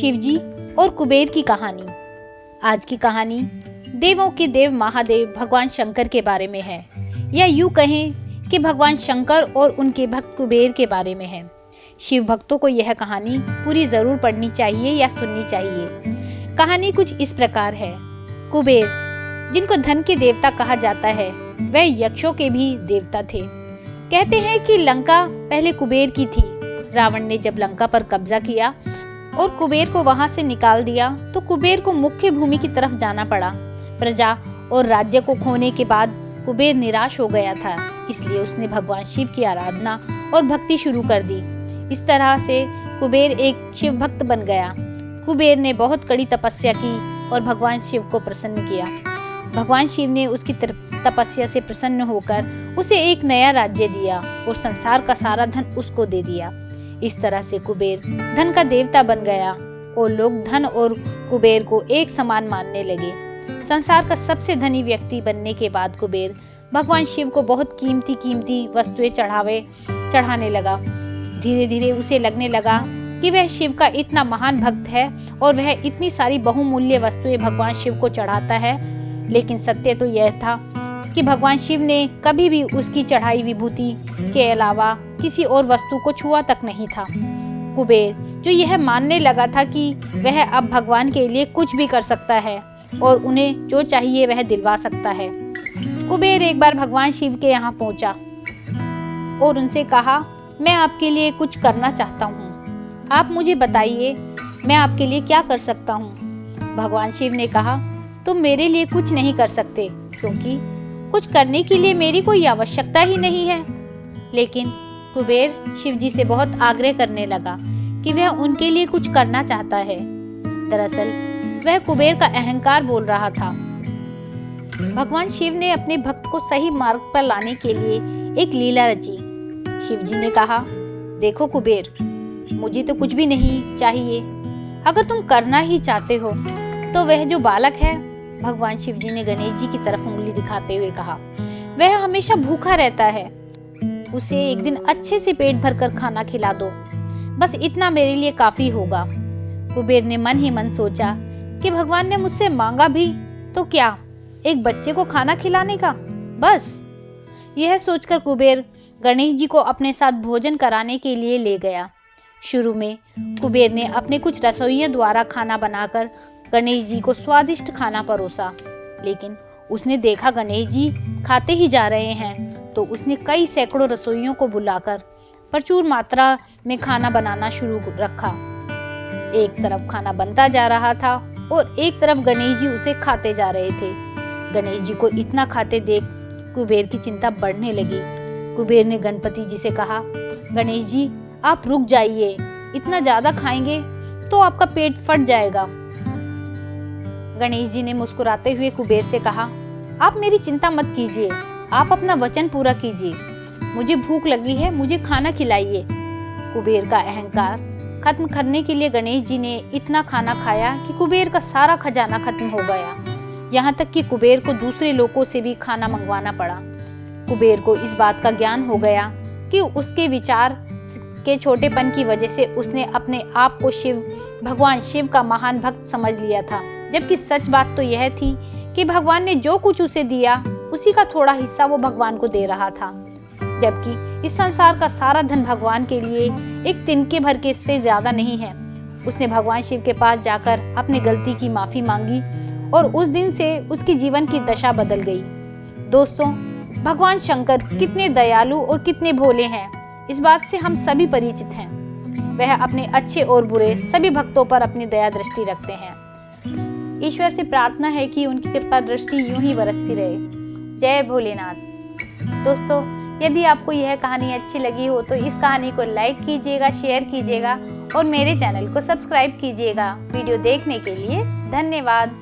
शिवजी और कुबेर की कहानी। आज की कहानी देवों के देव महादेव भगवान शंकर के बारे में है, या यूं कहें कि भगवान शंकर और उनके भक्त कुबेर के बारे में है। शिव भक्तों को यह कहानी पूरी जरूर पढ़नी चाहिए या सुननी चाहिए। कहानी कुछ इस प्रकार है। कुबेर, जिनको धन के देवता कहा जाता है, वह यक्षों के भी देवता थे। कहते हैं कि लंका पहले कुबेर की थी। रावण ने जब लंका पर कब्जा किया और कुबेर को वहां से निकाल दिया तो कुबेर को मुख्य भूमि की तरफ जाना पड़ा। प्रजा और राज्य को खोने के बाद कुबेर निराश हो गया था, इसलिए उसने भगवान शिव की आराधना और भक्ति शुरू कर दी। इस तरह से कुबेर एक शिव भक्त बन गया। कुबेर ने बहुत कड़ी तपस्या की और भगवान शिव को प्रसन्न किया। भगवान शिव ने उसकी तपस्या से प्रसन्न होकर उसे एक नया राज्य दिया और संसार का सारा धन उसको दे दिया। इस तरह से कुबेर धन का देवता बन गया और लोग धन और कुबेर को एक समान मानने लगे। संसार का सबसे धनी व्यक्ति बनने के बाद कुबेर भगवान शिव को बहुत कीमती वस्तुएं चढ़ाने लगा। धीरे धीरे उसे लगने लगा कि वह शिव का इतना महान भक्त है और वह इतनी सारी बहुमूल्य वस्तुएं भगवान शिव को चढ़ाता है। लेकिन सत्य तो यह था कि भगवान शिव ने कभी भी उसकी चढ़ाई विभूति के अलावा किसी और वस्तु को छुआ तक नहीं था। कुबेर, जो यह मानने लगा था कि वह अब भगवान के लिए कुछ भी कर सकता है और उन्हें जो चाहिए वह दिलवा सकता है, कुबेर एक बार भगवान शिव के यहाँ पहुंचा और उनसे कहा, मैं आपके लिए कुछ करना चाहता हूँ, आप मुझे बताइए मैं आपके लिए क्या कर सकता हूँ। भगवान शिव ने कहा, तुम मेरे लिए कुछ नहीं कर सकते क्योंकि कुछ करने के लिए मेरी कोई आवश्यकता ही नहीं है। लेकिन कुबेर शिवजी से बहुत आग्रह करने लगा कि वह उनके लिए कुछ करना चाहता है। दरअसल वह कुबेर का अहंकार बोल रहा था। भगवान शिव ने अपने भक्त को सही मार्ग पर लाने के लिए एक लीला रची। शिवजी ने कहा, देखो कुबेर, मुझे तो कुछ भी नहीं चाहिए। अगर तुम करना ही चाहते हो तो वह जो बालक है, भगवान शिवजी ने गणेश जी की तरफ उंगली दिखाते हुए कहा, वह हमेशा भूखा रहता है। उसे एक दिन अच्छे से पेट भरकर खाना खिला दो, बस इतना मेरे लिए काफी होगा। कुबेर ने मन ही मन सोचा कि भगवान ने मुझसे मांगा भी तो क्या, एक बच्चे को खाना खिलाने का, बस। यह सोचकर कुबेर गणेश जी को अपने साथ भोजन कराने के लिए ले गया। शुरू में कुबेर ने अपने कुछ रसोइयों द्वारा खाना बनाकर गणेश जी को स्वादिष्ट खाना परोसा। लेकिन उसने देखा गणेश जी खाते ही जा रहे हैं, तो उसने कई सैकड़ों रसोइयों को बुलाकर प्रचुर मात्रा में खाना बनाना शुरू रखा। एक तरफ खाना बनता जा रहा था और एक तरफ गणेश जी उसे खाते जा रहे थे। गणेश जी को इतना खाते देख कुबेर की चिंता बढ़ने लगी। कुबेर ने गणपति जी से कहा, गणेश जी आप रुक जाइए, इतना ज्यादा खाएंगे तो आपका पेट फट जाएगा। गणेश जी ने मुस्कुराते हुए कुबेर से कहा, आप मेरी चिंता मत कीजिए, आप अपना वचन पूरा कीजिए। मुझे भूख लगी है, मुझे खाना खिलाइए। कुबेर का अहंकार खत्म करने के लिए गणेश जी ने इतना खाना खाया कि कुबेर का सारा खजाना खत्म हो गया। यहाँ तक कि कुबेर को दूसरे लोगों से भी खाना मंगवाना पड़ा। कुबेर को इस बात का ज्ञान हो गया कि उसके विचार के छोटेपन की वजह से उसने अपने आप को भगवान शिव का महान भक्त समझ लिया था, जबकि सच बात तो यह थी कि भगवान ने जो कुछ उसे दिया उसी का थोड़ा हिस्सा वो भगवान को दे रहा था, जबकि इस संसार का सारा धन भगवान के लिए एक तिनके भर के से ज्यादा नहीं है। उसने भगवान शिव के पास जाकर अपनी गलती की माफी मांगी और उस दिन से उसकी जीवन की दशा बदल गई। दोस्तों, भगवान शंकर कितने दयालु और कितने भोले हैं, इस बात से हम सभी परिचित हैं। वह अपने अच्छे और बुरे सभी भक्तों पर अपनी दया दृष्टि रखते हैं। ईश्वर से प्रार्थना है कि उनकी कृपा दृष्टि यूं ही बरसती रहे। जय भोलेनाथ। दोस्तों, यदि आपको यह कहानी अच्छी लगी हो तो इस कहानी को लाइक कीजिएगा, शेयर कीजिएगा और मेरे चैनल को सब्सक्राइब कीजिएगा। वीडियो देखने के लिए धन्यवाद।